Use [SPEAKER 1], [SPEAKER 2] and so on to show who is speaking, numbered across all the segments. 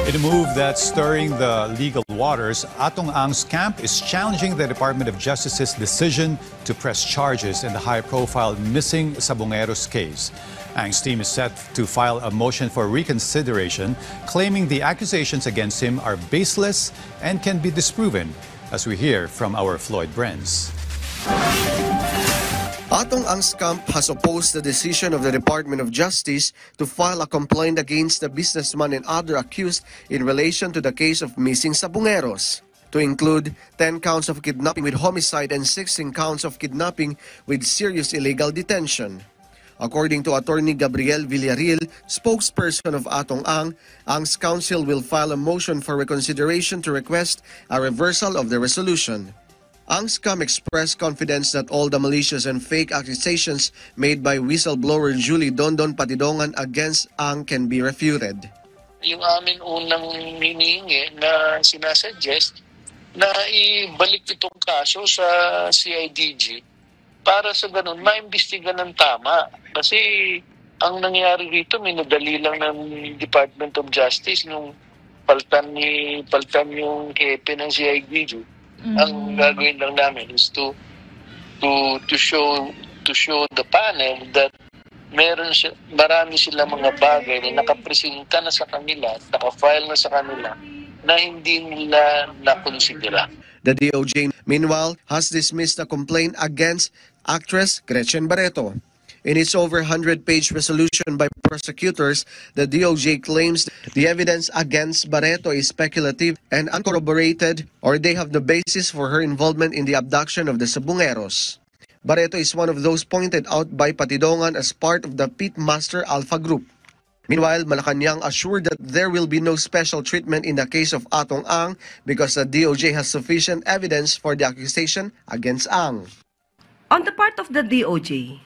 [SPEAKER 1] In a move that's stirring the legal waters, Atong Ang's camp is challenging the Department of Justice's decision to press charges in the high-profile missing Sabongeros case. Ang's team is set to file a motion for reconsideration, claiming the accusations against him are baseless and can be disproven, as we hear from our Floyd Brenz.
[SPEAKER 2] Atong Ang's camp has opposed the decision of the Department of Justice to file a complaint against the businessman and other accused in relation to the case of missing Sabongeros, to include 10 counts of kidnapping with homicide and 16 counts of kidnapping with serious illegal detention. According to Attorney Gabriel Villarreal, spokesperson of Atong Ang, Ang's counsel will file a motion for reconsideration to request a reversal of the resolution. Ang's camp expressed confidence that all the malicious and fake accusations made by whistleblower Julie Dondon Patidongan against Ang can be refuted.
[SPEAKER 3] Yung amin unang hinihingi na sinasuggest na ibalik itong kaso sa CIDG para sa ganun maimbestigan ng tama. Kasi ang nangyari rito, minadali lang ng Department of Justice nung paltan yung hepe ng CIDG. Ang gagawin lang namin is to show the panel that marami silang mga bagay na nakapresenta na sa kanila, nakafile na sa kanila na hindi nila nakonsidera.
[SPEAKER 2] The DOJ, meanwhile, has dismissed a complaint against actress Gretchen Barreto. In its over 100-page resolution by prosecutors, the DOJ claims the evidence against Barreto is speculative and uncorroborated, or they have no basis for her involvement in the abduction of the Sabongeros. Barreto is one of those pointed out by Patidongan as part of the Pitmaster Alpha Group. Meanwhile, Malacanang assured that there will be no special treatment in the case of Atong Ang because the DOJ has sufficient evidence for the accusation against Ang.
[SPEAKER 4] On the part of the DOJ,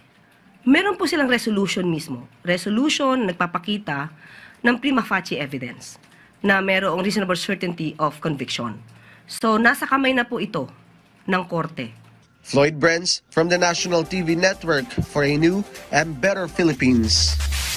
[SPEAKER 4] meron po silang resolution mismo. Resolution nagpapakita ng prima facie evidence na merong reasonable certainty of conviction. So, nasa kamay na po ito ng korte.
[SPEAKER 2] Floyd Brenz from the National TV Network for a new and better Philippines.